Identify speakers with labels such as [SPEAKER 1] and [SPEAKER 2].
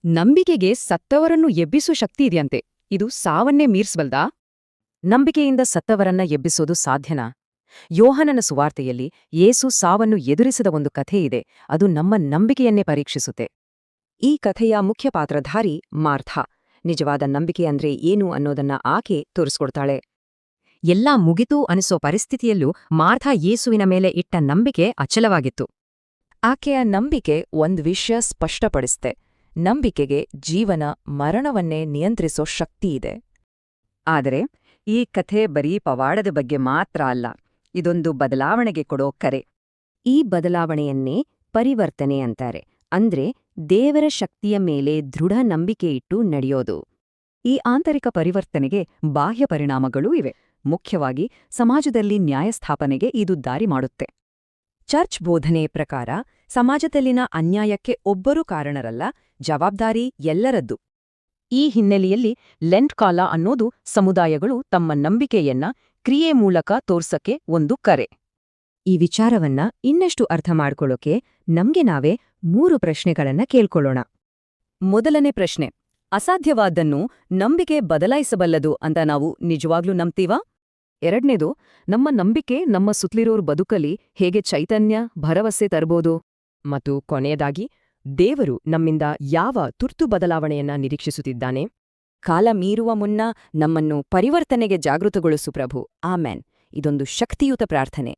[SPEAKER 1] ನಂಬಿಕೆಗೆ ಸತ್ತವರನ್ನು ಎಬ್ಬಿಸೋ ಶಕ್ತಿ ಇದೆಯಂತೆ. ಇದು ಸಾವನ್ನೇ ಮೀರ್ಸ್ಬಲ್ದಾ?
[SPEAKER 2] ನಂಬಿಕೆಯಿಂದ ಸತ್ತವರನ್ನ ಎಬ್ಬಿಸೋದು ಸಾಧ್ಯನಾ? ಯೋಹಾನನ ಸುವಾರ್ತೆಯಲ್ಲಿ ಯೇಸು ಸಾವನ್ನು ಎದುರಿಸಿದ ಒಂದು ಕಥೆಯಿದೆ. ಅದು ನಮ್ಮ ನಂಬಿಕೆಯನ್ನೇ ಪರೀಕ್ಷಿಸುತ್ತೆ. ಈ ಕಥೆಯ ಮುಖ್ಯ ಪಾತ್ರಧಾರಿ ಮಾರ್ಥಾ. ನಿಜವಾದ ನಂಬಿಕೆ ಅಂದ್ರೆ ಏನು ಅನ್ನೋದನ್ನ ಆಕೆ ತೋರಿಸ್ಕೊಡ್ತಾಳೆ. ಎಲ್ಲಾ ಮುಗಿತು ಅನಿಸೋ ಪರಿಸ್ಥಿತಿಯಲ್ಲೂ ಮಾರ್ಥಾ ಯೇಸುವಿನ ಮೇಲೆ ಇಟ್ಟ ನಂಬಿಕೆ ಅಚಲವಾಗಿತ್ತು. ಆಕೆಯ ನಂಬಿಕೆ ಒಂದ್ ವಿಷಯ ಸ್ಪಷ್ಟಪಡಿಸ್ತೆ. ನಂಬಿಕೆಗೆ ಜೀವನ ಮರಣವನ್ನೇ ನಿಯಂತ್ರಿಸೋ ಶಕ್ತಿಯಿದೆ. ಆದರೆ ಈ ಕಥೆ ಬರೀ ಪವಾಡದ ಬಗ್ಗೆ ಮಾತ್ರ ಅಲ್ಲ, ಇದೊಂದು ಬದಲಾವಣೆಗೆ ಕೊಡೋ ಕರೆ. ಈ ಬದಲಾವಣೆಯನ್ನೇ ಪರಿವರ್ತನೆ ಅಂತಾರೆ. ಅಂದ್ರೆ ದೇವರ ಶಕ್ತಿಯ ಮೇಲೆ ದೃಢ ನಂಬಿಕೆಯಿಟ್ಟು ನಡೆಯೋದು. ಈ ಆಂತರಿಕ ಪರಿವರ್ತನೆಗೆ ಬಾಹ್ಯ ಪರಿಣಾಮಗಳೂ ಇವೆ. ಮುಖ್ಯವಾಗಿ ಸಮಾಜದಲ್ಲಿ ನ್ಯಾಯಸ್ಥಾಪನೆಗೆ ಇದು ದಾರಿ ಮಾಡುತ್ತೆ. ಚರ್ಚ್ ಬೋಧನೆಯ ಪ್ರಕಾರ ಸಮಾಜದಲ್ಲಿನ ಅನ್ಯಾಯಕ್ಕೆ ಒಬ್ಬರೂ ಕಾರಣರಲ್ಲ, ಜವಾಬ್ದಾರಿ ಎಲ್ಲರದ್ದು. ಈ ಹಿನ್ನೆಲೆಯಲ್ಲಿ ಲೆಂಟ್ ಕಾಲ ಅನ್ನೋದು ಸಮುದಾಯಗಳು ತಮ್ಮ ನಂಬಿಕೆಯನ್ನ ಕ್ರಿಯೆ ಮೂಲಕ ತೋರ್ಸಕ್ಕೆ ಒಂದು ಕರೆ. ಈ ವಿಚಾರವನ್ನ ಇನ್ನಷ್ಟು ಅರ್ಥ ಮಾಡ್ಕೊಳ್ಳೋಕೆ ನಮ್ಗೆ ನಾವೇ 3 ಪ್ರಶ್ನೆಗಳನ್ನ ಕೇಳ್ಕೊಳ್ಳೋಣ.
[SPEAKER 1] ಮೊದಲನೇ ಪ್ರಶ್ನೆ: ಅಸಾಧ್ಯವಾದ್ದನ್ನು ನಂಬಿಕೆ ಬದಲಾಯಿಸಬಲ್ಲದು ಅಂತ ನಾವು ನಿಜವಾಗ್ಲೂ ನಂಬ್ತೀವಾ? ಎರಡನೇದು: ನಮ್ಮ ನಂಬಿಕೆ ನಮ್ಮ ಸುತ್ತಲಿರೋರ್ ಬದುಕಲ್ಲಿ ಹೇಗೆ ಚೈತನ್ಯ, ಭರವಸೆ ತರಬಹುದು?
[SPEAKER 2] ಮತ್ತು ಕೊನೆಯದಾಗಿ, ದೇವರು ನಮ್ಮಿಂದ ಯಾವ ತುರ್ತು ಬದಲಾವಣೆಯನ್ನ ನಿರೀಕ್ಷಿಸುತ್ತಿದ್ದಾನೆ?
[SPEAKER 1] ಕಾಲ ಮೀರುವ ಮುನ್ನ ನಮ್ಮನ್ನು ಪರಿವರ್ತನೆಗೆ ಜಾಗೃತಗೊಳಿಸು ಪ್ರಭು. ಆಮೆನ್. ಇದೊಂದು ಶಕ್ತಿಯುತ ಪ್ರಾರ್ಥನೆ.